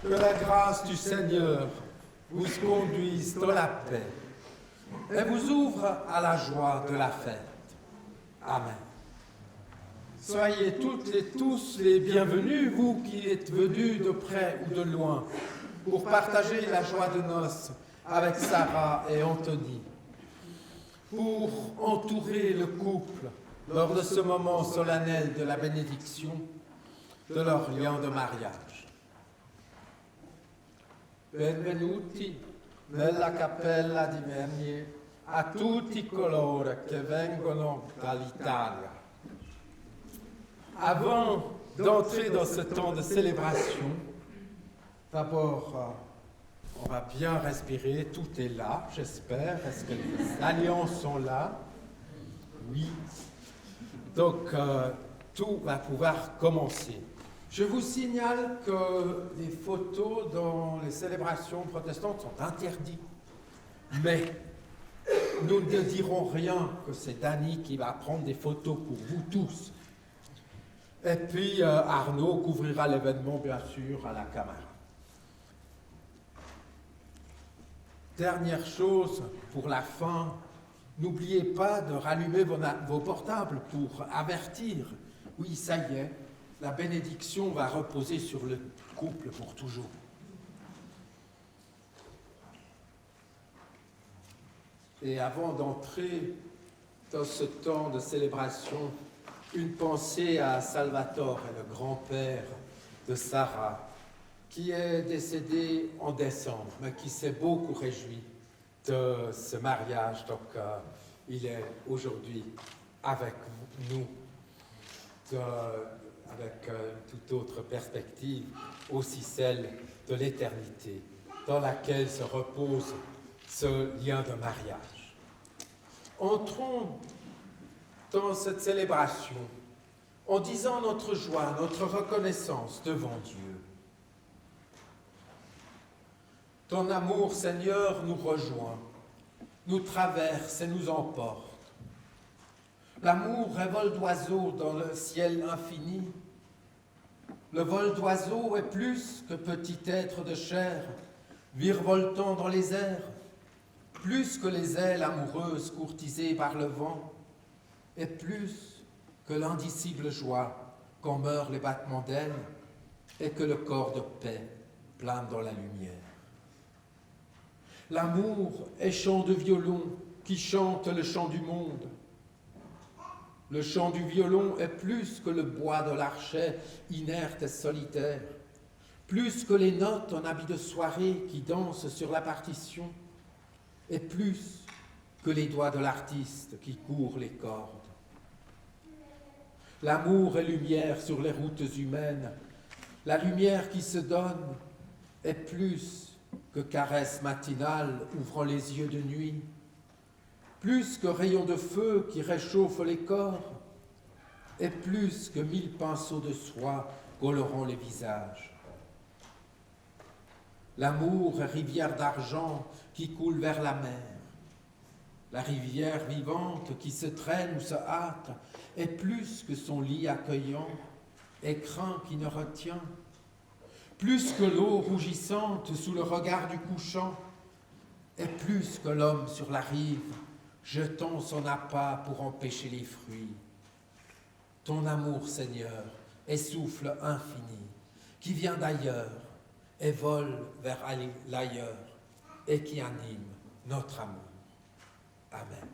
Que la grâce du Seigneur vous conduise dans la paix et vous ouvre à la joie de la fête. Amen. Soyez toutes et tous les bienvenus, vous qui êtes venus de près ou de loin, pour partager la joie de noces avec Sarah et Anthony, pour entourer le couple lors de ce moment solennel de la bénédiction de leur lien de mariage. Benvenuti nella cappella di Vernier a tutti coloro che vengono dall'Italia. Avant d'entrer dans ce temps de célébration, d'abord, on va bien respirer, tout est là, j'espère. Est-ce que les alliances sont là? Oui. Donc, tout va pouvoir commencer. Je vous signale que les photos dans les célébrations protestantes sont interdites. Mais nous ne dirons rien, que c'est Dany qui va prendre des photos pour vous tous. Et puis Arnaud couvrira l'événement, bien sûr, à la caméra. Dernière chose pour la fin, n'oubliez pas de rallumer vos portables pour avertir. Oui, ça y est, la bénédiction va reposer sur le couple pour toujours. Et avant d'entrer dans ce temps de célébration, une pensée à Salvatore, le grand-père de Sarah, qui est décédé en décembre, mais qui s'est beaucoup réjoui de ce mariage. Donc, il est aujourd'hui avec nous, avec toute autre perspective, aussi celle de l'éternité, dans laquelle se repose ce lien de mariage. Entrons dans cette célébration en disant notre joie, notre reconnaissance devant Dieu. Ton amour, Seigneur, nous rejoint, nous traverse et nous emporte. L'amour est vol d'oiseau dans le ciel infini. Le vol d'oiseau est plus que petit être de chair, virevoltant dans les airs, plus que les ailes amoureuses courtisées par le vent, et plus que l'indicible joie quand meurent les battements d'ailes et que le corps de paix plane dans la lumière. L'amour est chant de violon qui chante le chant du monde. Le chant du violon est plus que le bois de l'archet inerte et solitaire, plus que les notes en habit de soirée qui dansent sur la partition, et plus que les doigts de l'artiste qui courent les cordes. L'amour est lumière sur les routes humaines. La lumière qui se donne est plus que caresse matinale ouvrant les yeux de nuit, plus que rayon de feu qui réchauffe les corps, et plus que 1000 pinceaux de soie colorant les visages. L'amour est rivière d'argent qui coule vers la mer. La rivière vivante qui se traîne ou se hâte est plus que son lit accueillant, écrin qui ne retient, plus que l'eau rougissante sous le regard du couchant, et plus que l'homme sur la rive, jetant son appât pour empêcher les fruits. Ton amour, Seigneur, est souffle infini, qui vient d'ailleurs et vole vers l'ailleurs, et qui anime notre amour. Amen.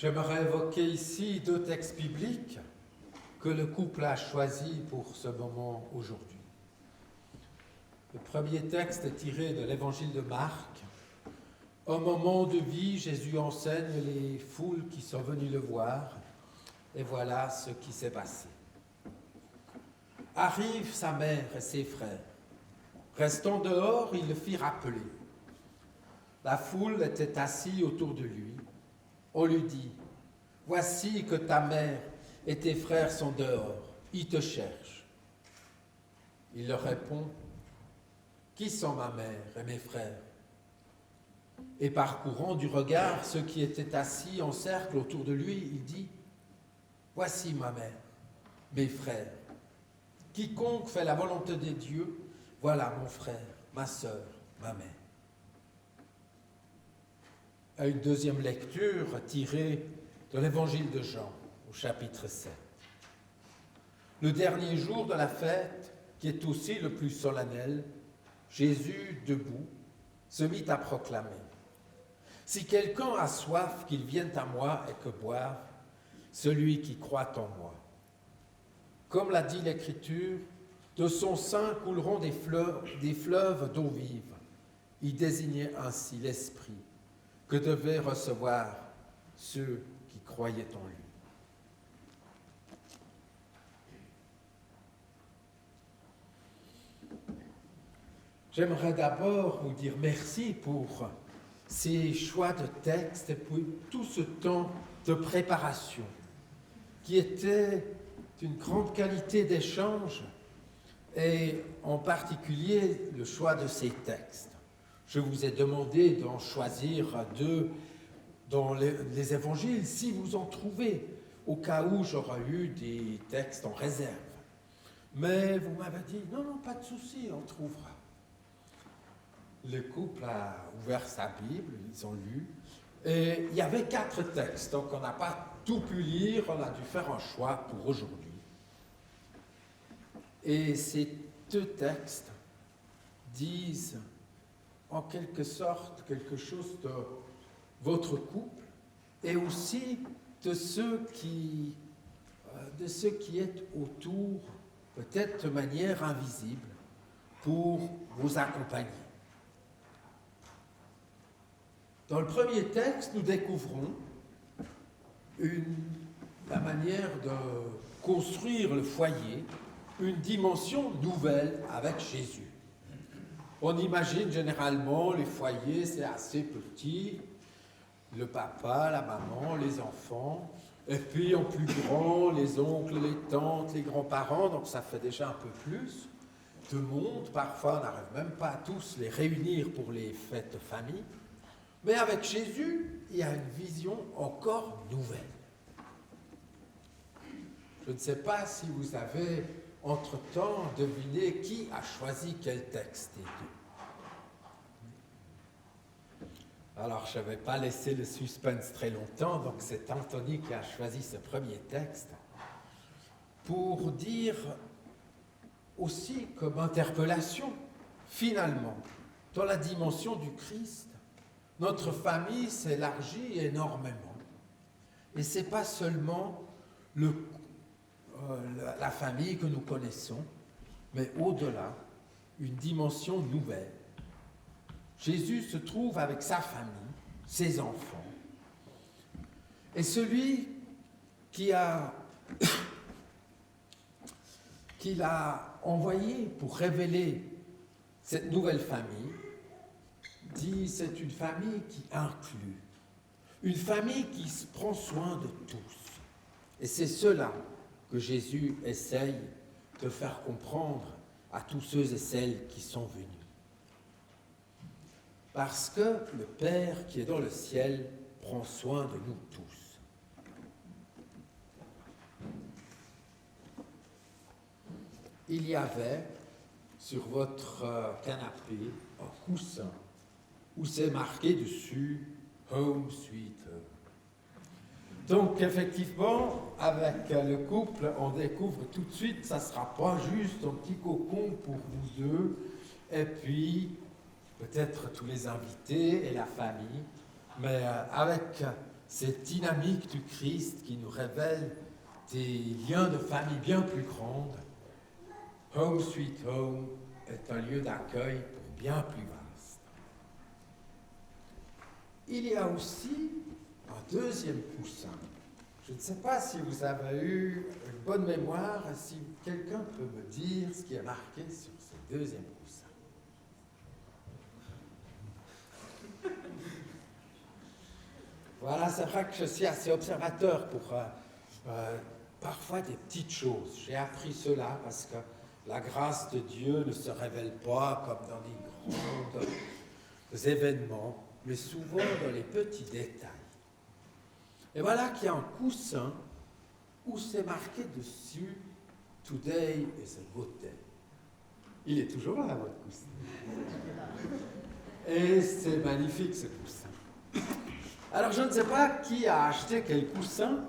J'aimerais évoquer ici 2 textes bibliques que le couple a choisis pour ce moment aujourd'hui. Le premier texte est tiré de l'évangile de Marc. Au moment de vie, Jésus enseigne les foules qui sont venues le voir, et voilà ce qui s'est passé. Arrivent sa mère et ses frères. Restant dehors, il le fit rappeler. La foule était assise autour de lui. On lui dit, « Voici que ta mère et tes frères sont dehors, ils te cherchent. » Il leur répond, « Qui sont ma mère et mes frères ?» Et parcourant du regard ceux qui étaient assis en cercle autour de lui, il dit, « Voici ma mère, mes frères. Quiconque fait la volonté de Dieu, voilà mon frère, ma sœur, ma mère. » À une deuxième lecture tirée de l'évangile de Jean, au chapitre 7. Le dernier jour de la fête, qui est aussi le plus solennel, Jésus, debout, se mit à proclamer. Si quelqu'un a soif, qu'il vienne à moi et que boive, celui qui croit en moi. Comme l'a dit l'Écriture, de son sein couleront des fleuves d'eau vive. Il désignait ainsi l'Esprit que devaient recevoir ceux qui croyaient en lui. J'aimerais d'abord vous dire merci pour ces choix de textes et pour tout ce temps de préparation qui était d'une grande qualité d'échange et en particulier le choix de ces textes. Je vous ai demandé d'en choisir 2 dans les évangiles, si vous en trouvez, au cas où j'aurais eu des textes en réserve. Mais vous m'avez dit, non, pas de souci, on trouvera. Le couple a ouvert sa Bible, ils ont lu, et il y avait 4 textes, donc on n'a pas tout pu lire, on a dû faire un choix pour aujourd'hui. Et ces 2 textes disent en quelque sorte quelque chose de votre couple et aussi de ceux qui est autour, peut-être de manière invisible, pour vous accompagner. Dans le premier texte, nous découvrons la manière de construire le foyer, une dimension nouvelle avec Jésus. On imagine généralement les foyers, c'est assez petit, le papa, la maman, les enfants, et puis en plus grand, les oncles, les tantes, les grands-parents, donc ça fait déjà un peu plus de monde. Parfois, on n'arrive même pas à tous les réunir pour les fêtes de famille. Mais avec Jésus, il y a une vision encore nouvelle. Je ne sais pas si vous avez entre-temps deviné qui a choisi quel texte des 2. Alors, je ne vais pas laisser le suspense très longtemps, donc c'est Anthony qui a choisi ce premier texte pour dire aussi comme interpellation, finalement, dans la dimension du Christ, notre famille s'élargit énormément. Et ce n'est pas seulement la famille que nous connaissons, mais au-delà, une dimension nouvelle. Jésus se trouve avec sa famille, ses enfants. Et celui qu'il a envoyé pour révéler cette nouvelle famille, dit c'est une famille qui inclut, une famille qui prend soin de tous. Et c'est cela que Jésus essaye de faire comprendre à tous ceux et celles qui sont venus. Parce que le Père qui est dans le ciel prend soin de nous tous. Il y avait sur votre canapé un coussin où c'est marqué dessus « Home Sweet Home ». Donc effectivement, avec le couple, on découvre tout de suite, ça ne sera pas juste un petit cocon pour vous 2, et puis peut-être tous les invités et la famille, mais avec cette dynamique du Christ qui nous révèle des liens de famille bien plus grands. Home Sweet Home est un lieu d'accueil pour bien plus vaste. Il y a aussi un deuxième coussin. Je ne sais pas si vous avez eu une bonne mémoire, si quelqu'un peut me dire ce qui est marqué sur ce deuxième coussin. Voilà, c'est vrai que je suis assez observateur pour parfois des petites choses. J'ai appris cela parce que la grâce de Dieu ne se révèle pas comme dans les grands événements, mais souvent dans les petits détails. Et voilà qu'il y a un coussin où c'est marqué dessus « Today is a good day ». Il est toujours là, votre coussin. Et c'est magnifique, ce coussin. Alors, je ne sais pas qui a acheté quel coussin,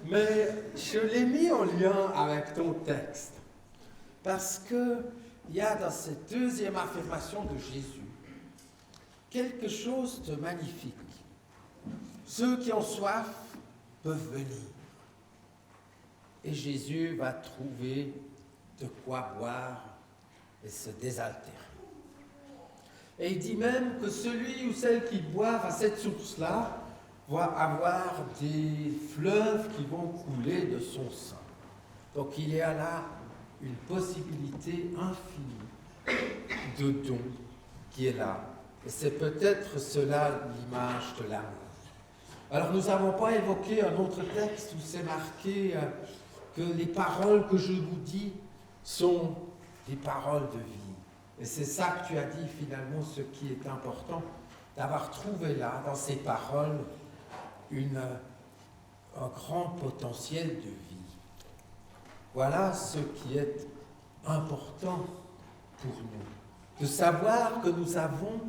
mais je l'ai mis en lien avec ton texte. Parce qu'il y a dans cette deuxième affirmation de Jésus quelque chose de magnifique. Ceux qui ont soif peuvent venir. Et Jésus va trouver de quoi boire et se désaltérer. Et il dit même que celui ou celle qui boivent à cette source-là va avoir des fleuves qui vont couler de son sang. Donc il y a là une possibilité infinie de don qui est là. Et c'est peut-être cela l'image de l'amour. Alors nous n'avons pas évoqué un autre texte où c'est marqué que les paroles que je vous dis sont des paroles de vie. Et c'est ça que tu as dit finalement, ce qui est important, d'avoir trouvé là, dans ces paroles, un grand potentiel de vie. Voilà ce qui est important pour nous, de savoir que nous avons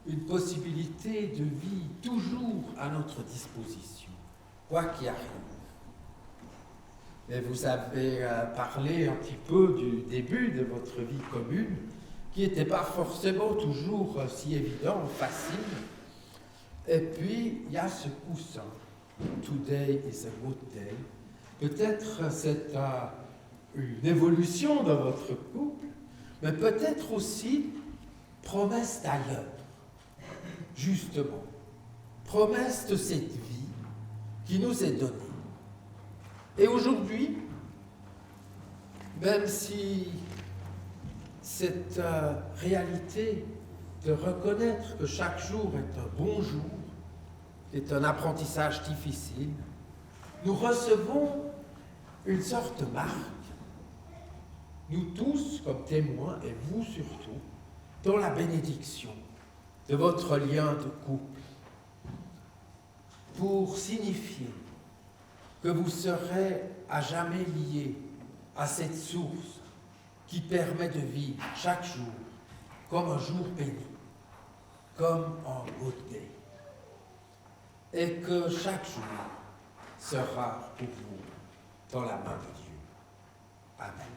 une possibilité de vie toujours à notre disposition, quoi qu'il arrive. Et vous avez parlé un petit peu du début de votre vie commune, qui n'était pas forcément toujours si évident, facile. Et puis, il y a ce coussin. Today is a good day. Peut-être c'est une évolution dans votre couple, mais peut-être aussi promesse d'ailleurs. Justement, promesse de cette vie qui nous est donnée. Et aujourd'hui, même si cette réalité de reconnaître que chaque jour est un bon jour, est un apprentissage difficile, nous recevons une sorte de marque, nous tous comme témoins, et vous surtout, dans la bénédiction de votre lien de couple, pour signifier que vous serez à jamais liés à cette source qui permet de vivre chaque jour comme un jour béni, comme un good day, et que chaque jour sera pour vous dans la main de Dieu. Amen.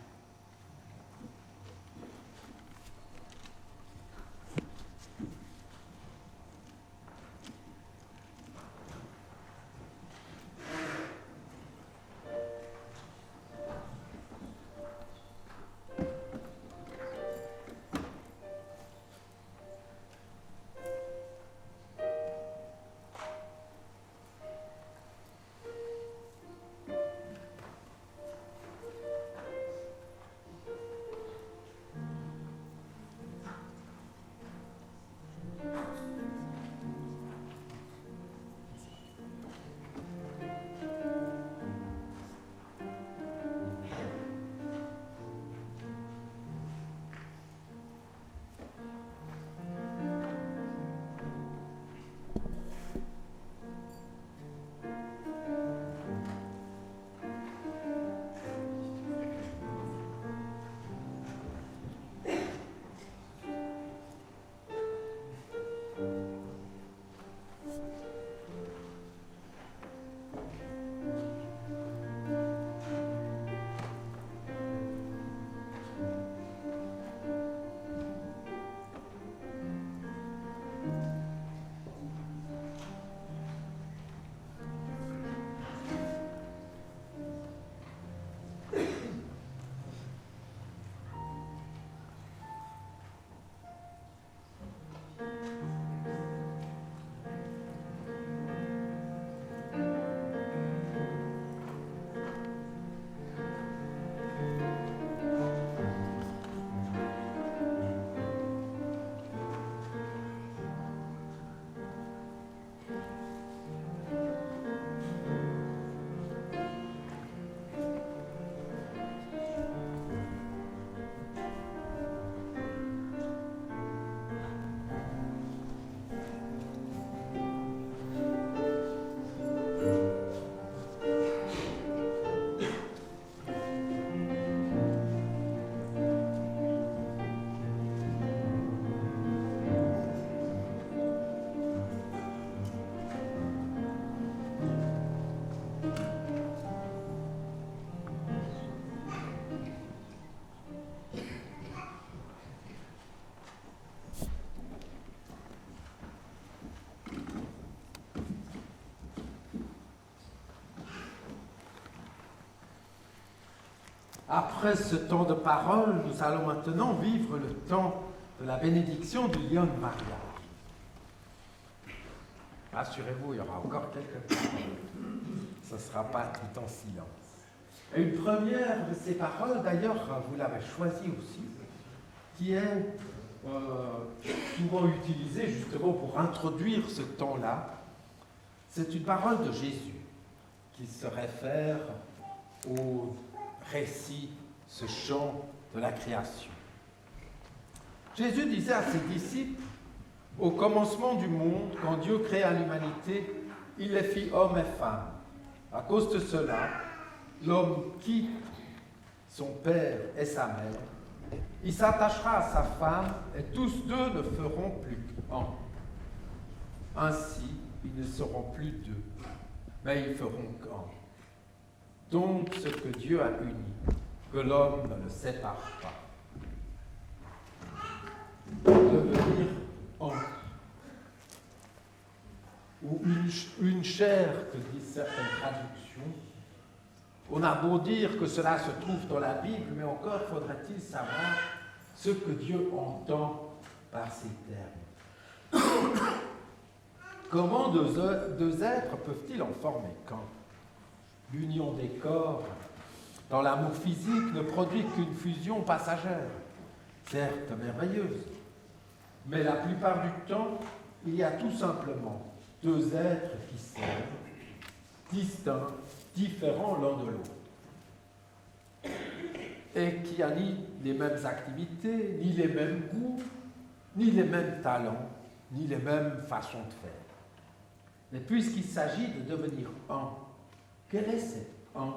Après ce temps de parole, nous allons maintenant vivre le temps de la bénédiction du lion de mariage. Rassurez-vous, il y aura encore quelques paroles. Ce ne sera pas tout en silence. Et une première de ces paroles, d'ailleurs, vous l'avez choisie aussi, qui est souvent utilisée justement pour introduire ce temps-là. C'est une parole de Jésus qui se réfère au récit, ce chant de la création. Jésus disait à ses disciples, au commencement du monde, quand Dieu créa l'humanité, il les fit hommes et femmes. À cause de cela, l'homme quitte son père et sa mère, il s'attachera à sa femme et tous deux ne feront plus qu'un. Ainsi, ils ne seront plus deux, mais ils feront qu'un. Donc, ce que Dieu a uni, que l'homme ne le sépare pas. Devenir un. Ou une chair, que disent certaines traductions. On a beau dire que cela se trouve dans la Bible, mais encore faudrait-il savoir ce que Dieu entend par ces termes. Comment deux êtres peuvent-ils en former qu'un? L'union des corps dans l'amour physique ne produit qu'une fusion passagère, certes merveilleuse, mais la plupart du temps, il y a tout simplement deux êtres qui s'aiment, distincts, différents l'un de l'autre, et qui n'ont ni les mêmes activités, ni les mêmes goûts, ni les mêmes talents, ni les mêmes façons de faire. Mais puisqu'il s'agit de devenir un, quel est cet un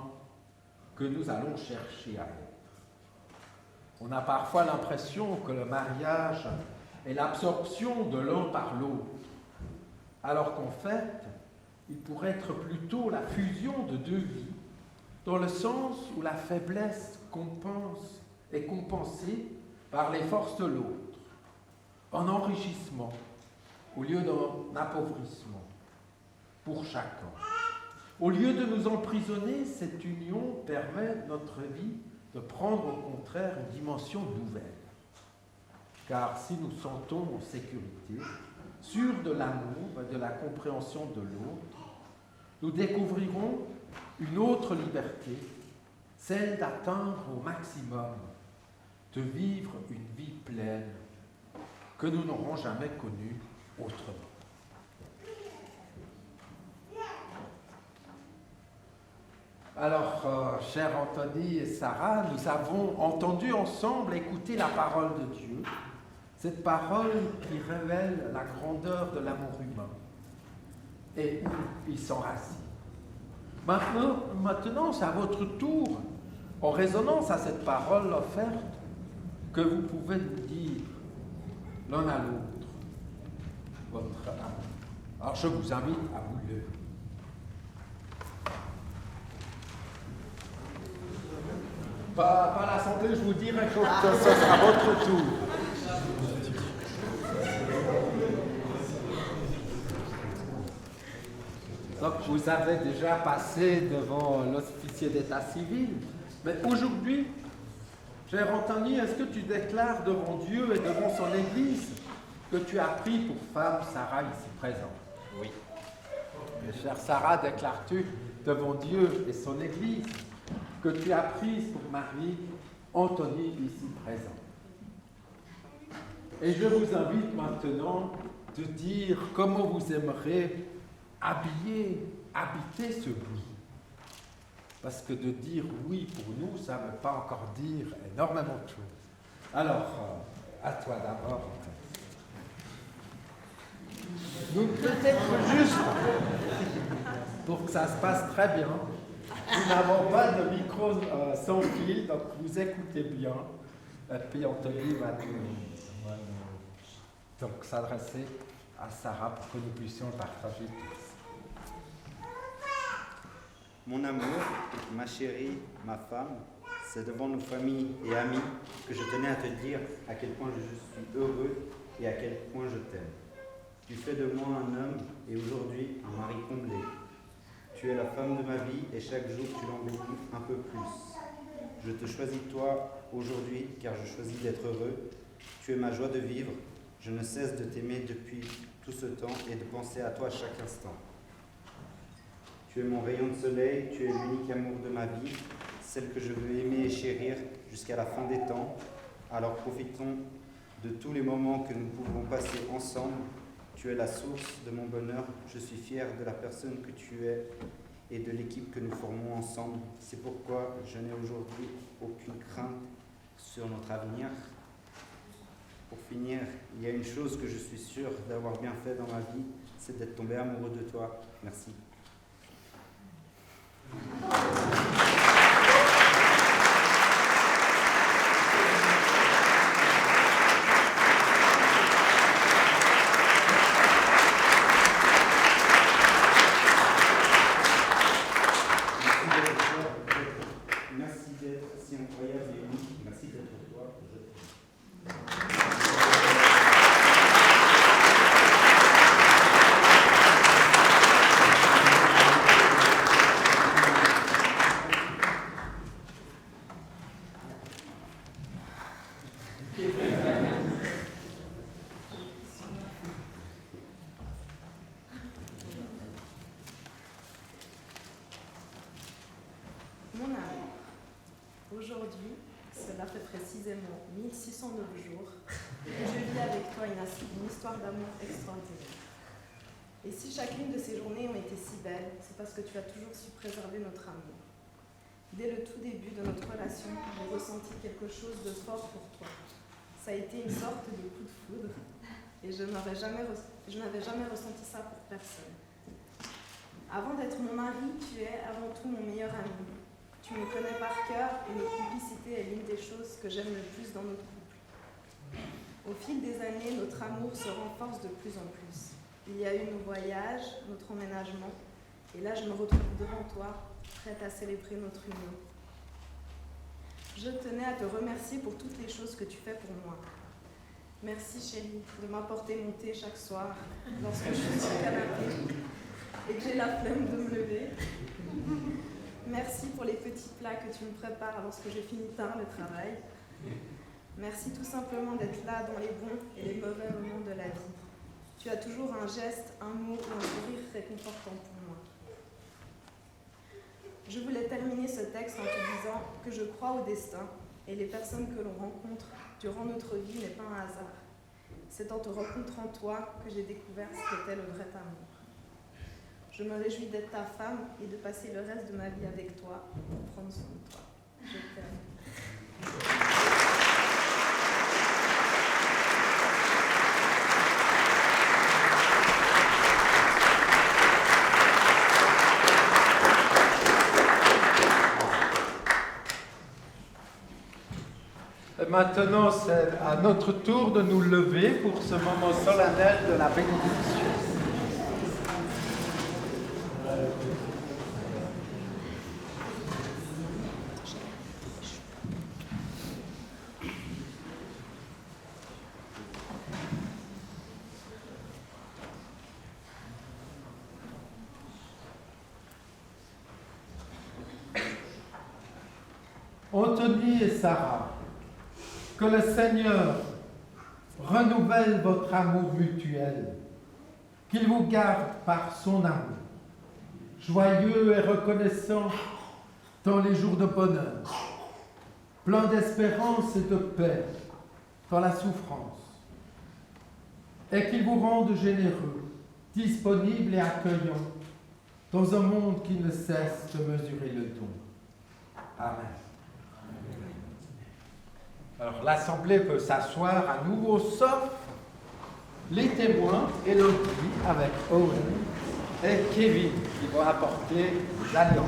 que nous allons chercher à être? On a parfois l'impression que le mariage est l'absorption de l'un par l'autre, alors qu'en fait, il pourrait être plutôt la fusion de deux vies, dans le sens où la faiblesse est compensée par les forces de l'autre, un enrichissement au lieu d'un appauvrissement pour chacun. Au lieu de nous emprisonner, cette union permet notre vie de prendre au contraire une dimension nouvelle. Car si nous sentons en sécurité, sûrs de l'amour et de la compréhension de l'autre, nous découvrirons une autre liberté, celle d'atteindre au maximum, de vivre une vie pleine que nous n'aurons jamais connue autrement. Alors, chers Anthony et Sarah, nous avons entendu ensemble écouter la parole de Dieu, cette parole qui révèle la grandeur de l'amour humain et où il s'enracine. Maintenant, c'est à votre tour, en résonance à cette parole offerte, que vous pouvez nous dire l'un à l'autre votre amour. Alors, je vous invite à vous lever. Pas la santé, je vous dirai que ce sera votre tour. Donc, vous avez déjà passé devant l'officier d'état civil, mais aujourd'hui, cher Anthony, est-ce que tu déclares devant Dieu et devant son Église que tu as pris pour femme Sarah ici présente? Oui. Mais chère Sarah, déclares-tu devant Dieu et son Église que tu as prise pour mari Anthony ici présent? Et je vous invite maintenant de dire comment vous aimerez habiter ce oui. Parce que de dire oui pour nous, ça ne veut pas encore dire énormément de choses. Alors, à toi d'abord. Donc peut-être juste, pour que ça se passe très bien, nous n'avons pas de micro sans fil, donc vous écoutez bien. Et puis Anthony va donc s'adresser à Sarah pour que nous puissions partager tous. Mon amour, ma chérie, ma femme, c'est devant nos familles et amis que je tenais à te dire à quel point je suis heureux et à quel point je t'aime. Tu fais de moi un homme et aujourd'hui un mari comblé. Tu es la femme de ma vie et chaque jour tu l'embellis un peu plus. Je te choisis toi aujourd'hui, car je choisis d'être heureux. Tu es ma joie de vivre. Je ne cesse de t'aimer depuis tout ce temps et de penser à toi à chaque instant. Tu es mon rayon de soleil, tu es l'unique amour de ma vie, celle que je veux aimer et chérir jusqu'à la fin des temps. Alors profitons de tous les moments que nous pouvons passer ensemble. Tu es la source de mon bonheur. Je suis fier de la personne que tu es et de l'équipe que nous formons ensemble. C'est pourquoi je n'ai aujourd'hui aucune crainte sur notre avenir. Pour finir, il y a une chose que je suis sûr d'avoir bien fait dans ma vie, c'est d'être tombé amoureux de toi. Merci. Merci d'être si incroyable et unique. Merci d'être toi. Je t'aime. Mon amour, aujourd'hui, cela fait précisément 1609 jours que je vis avec toi une histoire d'amour extraordinaire. Et si chacune de ces journées ont été si belles, c'est parce que tu as toujours su préserver notre amour. Dès le tout début de notre relation, j'ai ressenti quelque chose de fort pour toi. Ça a été une sorte de coup de foudre, et je n'avais jamais ressenti ça pour personne. Avant d'être mon mari, tu es avant tout mon meilleur ami. Tu me connais par cœur et notre complicité est l'une des choses que j'aime le plus dans notre couple. Au fil des années, notre amour se renforce de plus en plus. Il y a eu nos voyages, notre emménagement, et là je me retrouve devant toi, prête à célébrer notre union. Je tenais à te remercier pour toutes les choses que tu fais pour moi. Merci chérie de m'apporter mon thé chaque soir lorsque je suis sur le canapé et que j'ai la flemme de me lever. Merci pour les petits plats que tu me prépares lorsque je finis tard le travail. Merci tout simplement d'être là dans les bons et les mauvais moments de la vie. Tu as toujours un geste, un mot ou un sourire réconfortant pour moi. Je voulais terminer ce texte en te disant que je crois au destin et les personnes que l'on rencontre durant notre vie n'est pas un hasard. C'est en te rencontrant toi que j'ai découvert ce qu'était le vrai amour. Je me réjouis d'être ta femme et de passer le reste de ma vie avec toi pour prendre soin de toi. Je t'aime. Et maintenant, c'est à notre tour de nous lever pour ce moment solennel de la bénédiction. Anthony et Sarah, que le Seigneur renouvelle votre amour mutuel, qu'il vous garde par son amour, joyeux et reconnaissant dans les jours de bonheur, plein d'espérance et de paix dans la souffrance, et qu'il vous rende généreux, disponible et accueillant dans un monde qui ne cesse de mesurer le don. Amen. Alors l'Assemblée peut s'asseoir à nouveau, sauf les témoins et Elodie avec Owen et Kevin qui vont apporter l'alliance.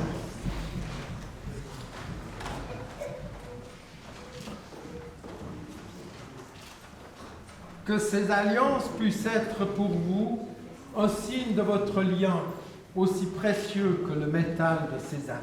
Que ces alliances puissent être pour vous un signe de votre lien aussi précieux que le métal de ces anneaux.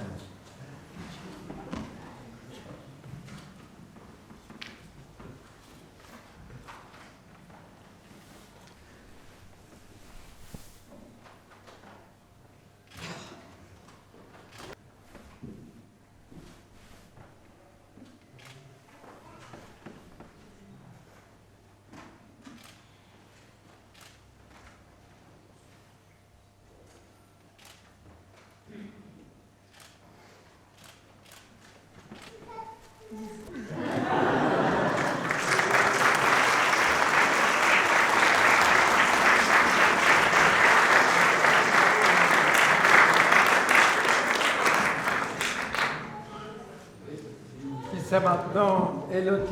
C'est maintenant Élodie,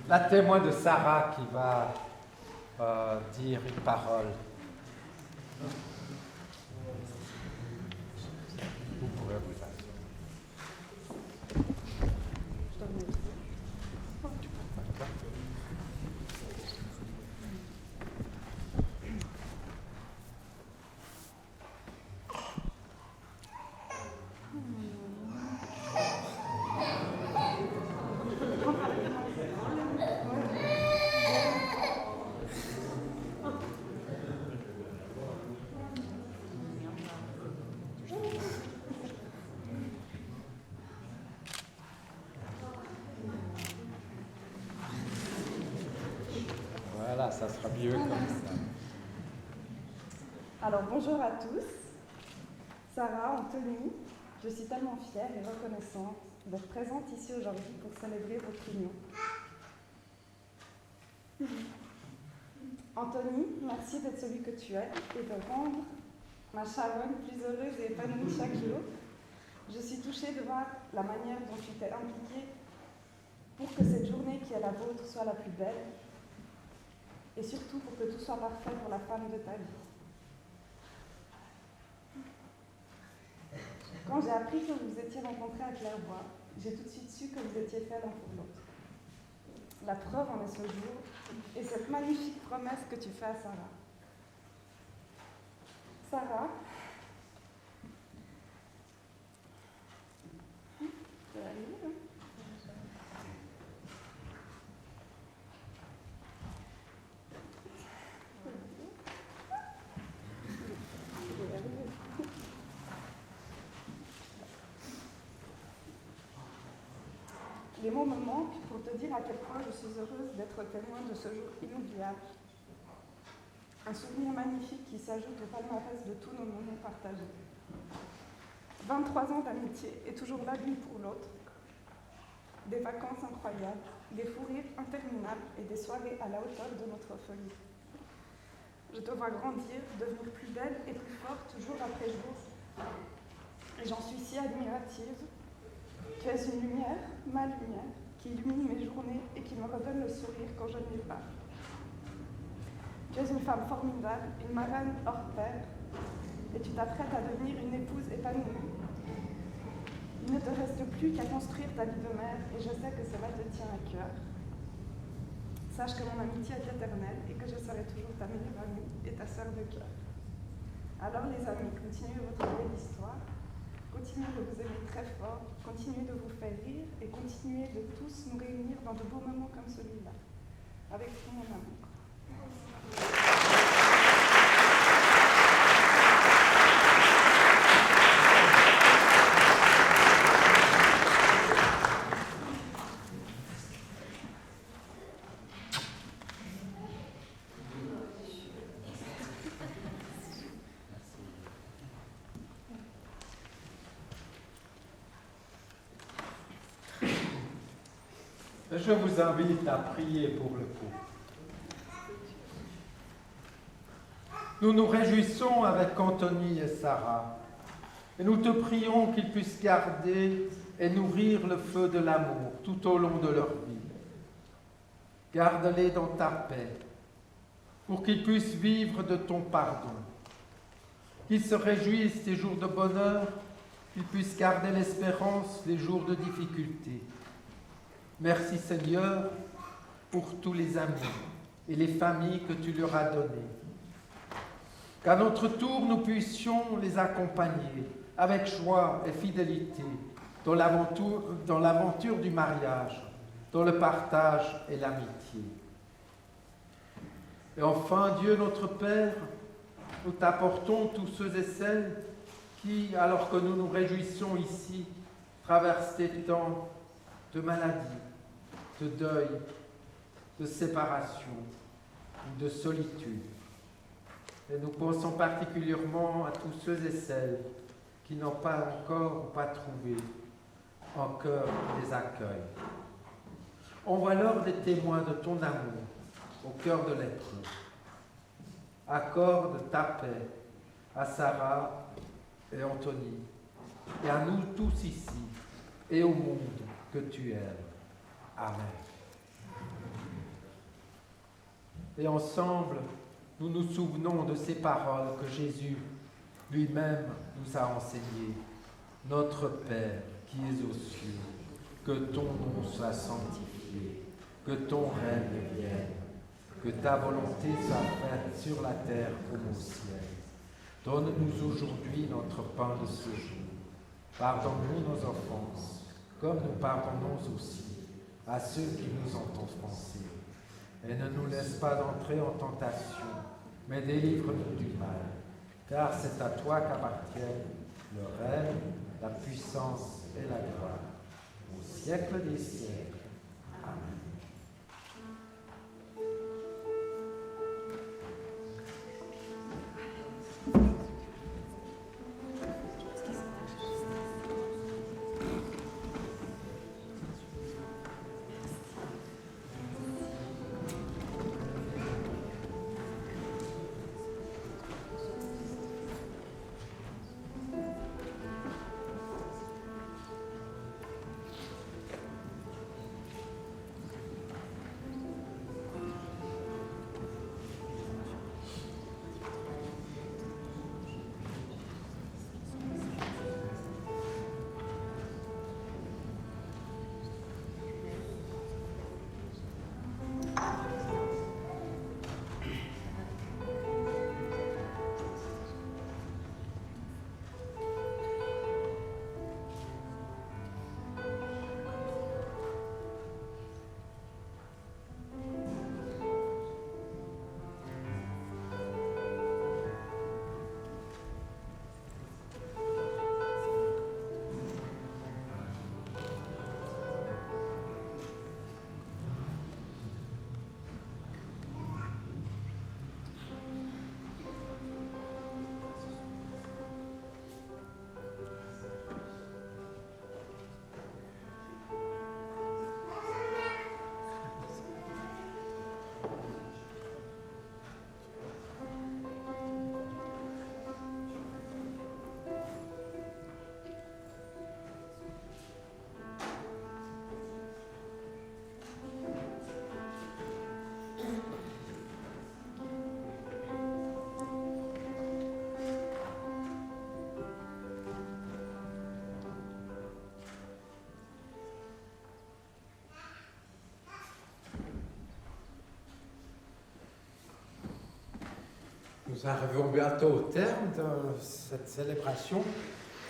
la témoin de Sarah, qui va dire une parole. Vous pourrez vous asseoir. Voilà, ça sera mieux comme ça. Alors bonjour à tous. Sarah, Anthony, je suis tellement fière et reconnaissante d'être présente ici aujourd'hui pour célébrer votre union. Anthony, merci d'être celui que tu es et de rendre ma Sharon plus heureuse et épanouie chaque jour. Je suis touchée de voir la manière dont tu t'es impliquée pour que cette journée qui est la vôtre soit la plus belle et surtout pour que tout soit parfait pour la femme de ta vie. Quand j'ai appris que vous vous étiez rencontrés à Clairvoix, j'ai tout de suite su que vous étiez faits l'un pour l'autre. La preuve en est ce jour et cette magnifique promesse que tu fais à Sarah. Sarah, ça va arriver, hein? Les mots me manquent pour te dire à quel point je suis heureuse d'être témoin de ce jour inoubliable. Un souvenir magnifique qui s'ajoute au palmarès de tous nos moments partagés. 23 ans d'amitié et toujours là l'une pour l'autre. Des vacances incroyables, des fous rires interminables et des soirées à la hauteur de notre folie. Je te vois grandir, devenir plus belle et plus forte jour après jour. Et j'en suis si admirative. Tu es une lumière, ma lumière, qui illumine mes journées et qui me redonne le sourire quand je ne l'ai pas. Tu es une femme formidable, une marraine hors pair, et tu t'apprêtes à devenir une épouse épanouie. Il ne te reste plus qu'à construire ta vie de mère, et je sais que cela te tient à cœur. Sache que mon amitié est éternelle et que je serai toujours ta meilleure amie et ta sœur de cœur. Alors les amis, continuez votre belle histoire. Continuez de vous aimer très fort, continuez de vous faire rire et continuez de tous nous réunir dans de beaux moments comme celui-là. Avec tout mon amour. Je vous invite à prier pour le couple. Nous nous réjouissons avec Anthony et Sarah, et nous te prions qu'ils puissent garder et nourrir le feu de l'amour tout au long de leur vie. Garde-les dans ta paix, pour qu'ils puissent vivre de ton pardon. Qu'ils se réjouissent ces jours de bonheur, qu'ils puissent garder l'espérance les jours de difficulté. Merci Seigneur pour tous les amis et les familles que tu leur as données. Qu'à notre tour, nous puissions les accompagner avec joie et fidélité dans l'aventure du mariage, dans le partage et l'amitié. Et enfin, Dieu notre Père, nous t'apportons tous ceux et celles qui, alors que nous nous réjouissons ici, traversent des temps de maladie, de deuil, de séparation, de solitude. Et nous pensons particulièrement à tous ceux et celles qui n'ont pas encore ou pas trouvé en cœur des accueils. Envoie-leur des témoins de ton amour au cœur de l'épreuve. Accorde ta paix à Sarah et Anthony, et à nous tous ici et au monde que tu aimes. Amen. Et ensemble, nous nous souvenons de ces paroles que Jésus lui-même nous a enseignées. Notre Père qui es aux cieux, que ton nom soit sanctifié, que ton règne vienne, que ta volonté soit faite sur la terre comme au ciel. Donne-nous aujourd'hui notre pain de ce jour. Pardonne-nous nos offenses, comme nous pardonnons aussi à ceux qui nous ont offensés. Et ne nous laisse pas entrer en tentation, mais délivre-nous du mal. Car c'est à toi qu'appartiennent le règne, la puissance et la gloire, au siècle des siècles. Amen. Nous arrivons bientôt au terme de cette célébration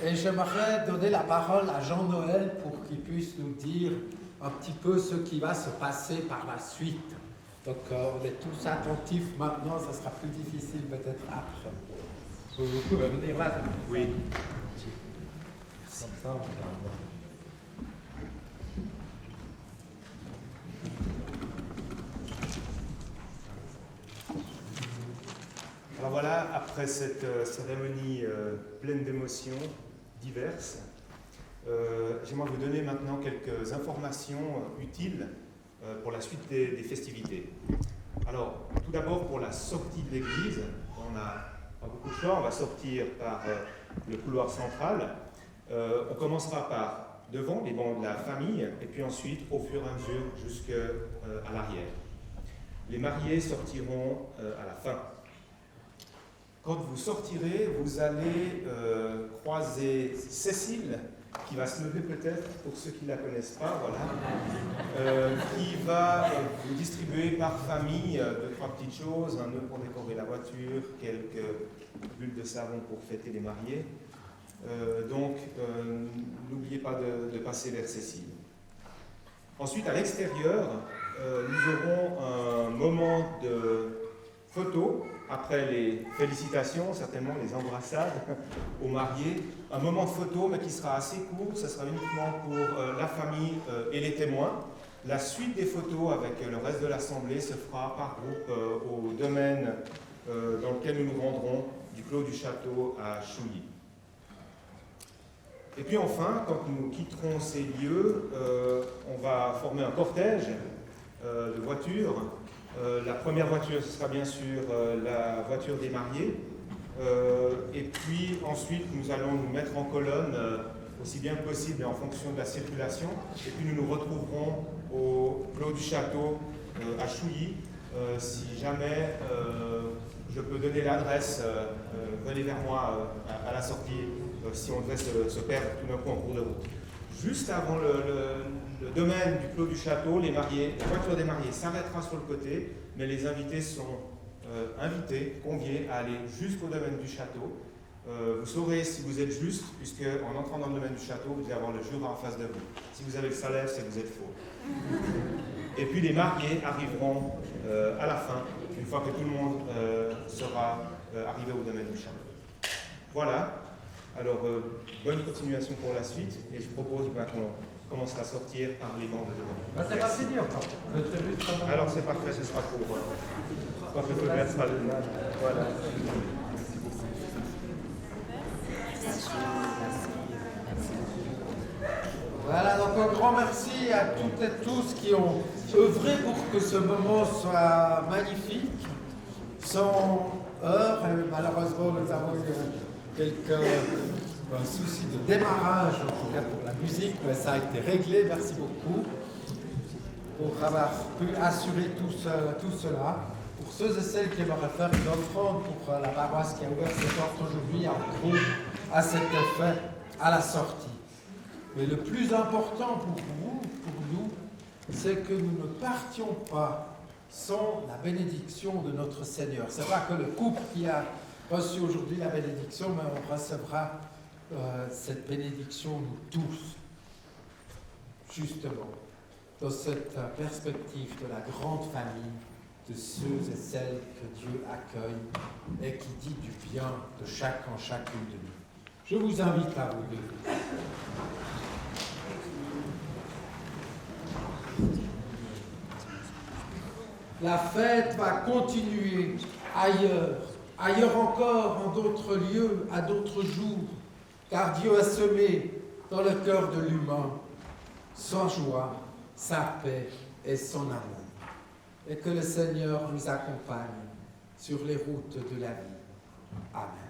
et j'aimerais donner la parole à Jean-Noël pour qu'il puisse nous dire un petit peu ce qui va se passer par la suite. Donc on est tous attentifs maintenant, ça sera plus difficile peut-être après. Vous pouvez venir là. Oui. Comme ça, on va... Alors voilà, après cette cérémonie pleine d'émotions diverses, j'aimerais vous donner maintenant quelques informations utiles pour la suite des festivités. Alors, tout d'abord pour la sortie de l'église, on n'a pas beaucoup de choix, on va sortir par le couloir central. On commencera par devant les bancs de la famille, et puis ensuite, au fur et à mesure, jusqu'à l'arrière. Les mariés sortiront à la fin. Quand vous sortirez, vous allez croiser Cécile, qui va se lever peut-être, pour ceux qui ne la connaissent pas, voilà, qui va vous distribuer par famille 2-3 petites choses, un nœud pour décorer la voiture, quelques bulles de savon pour fêter les mariés. Donc, n'oubliez pas de passer vers Cécile. Ensuite, à l'extérieur, nous aurons un moment de photo, après les félicitations, certainement les embrassades aux mariés. Un moment de photo, mais qui sera assez court, ce sera uniquement pour la famille et les témoins. La suite des photos avec le reste de l'assemblée se fera par groupe au domaine dans lequel nous nous rendrons, du Clos du Château à Chouilly. Et puis enfin, quand nous quitterons ces lieux, on va former un cortège de voitures. La première voiture, ce sera bien sûr la voiture des mariés. Et puis ensuite, nous allons nous mettre en colonne aussi bien que possible et en fonction de la circulation. Et puis nous nous retrouverons au Clos du Château à Chouilly. Si jamais je peux donner l'adresse, venez vers moi à la sortie si on devait se perdre tout d'un coup en cours de route. Juste avant le domaine du Clos du Château, la voiture des mariés s'arrêtera sur le côté, mais les invités sont conviés à aller jusqu'au domaine du château. Vous saurez si vous êtes juste, puisque en entrant dans le domaine du château, vous allez avoir le jura en face de vous. Si vous avez le salaire, c'est que vous êtes faux. Et puis les mariés arriveront à la fin, une fois que tout le monde sera arrivé au domaine du château. Voilà. Alors, bonne continuation pour la suite, et je propose qu'on commence à sortir par les bancs de devant. C'est pas fini encore. Alors c'est parfait, ce sera pour... je peux mettre ça le... Voilà. Voilà, donc un grand merci à toutes et tous qui ont œuvré pour que ce moment soit magnifique, sans heurts. Malheureusement, nous avons eu quelques soucis de démarrage, en tout cas pour la musique, mais ça a été réglé. Merci beaucoup pour avoir pu assurer tout cela. Pour ceux et celles qui aimeraient faire une offrande pour la paroisse qui a ouvert ses portes aujourd'hui, en gros, à cet effet, à la sortie. Mais le plus important pour vous, pour nous, c'est que nous ne partions pas sans la bénédiction de notre Seigneur. C'est pas que le couple qui a reçu aujourd'hui la bénédiction, mais on recevra cette bénédiction nous tous, justement, dans cette perspective de la grande famille de ceux et celles que Dieu accueille et qui dit du bien de chacune de nous. Je vous invite à vous lever. La fête va continuer ailleurs encore, en d'autres lieux, à d'autres jours, car Dieu a semé dans le cœur de l'humain sa joie, sa paix et son amour. Et que le Seigneur nous accompagne sur les routes de la vie. Amen.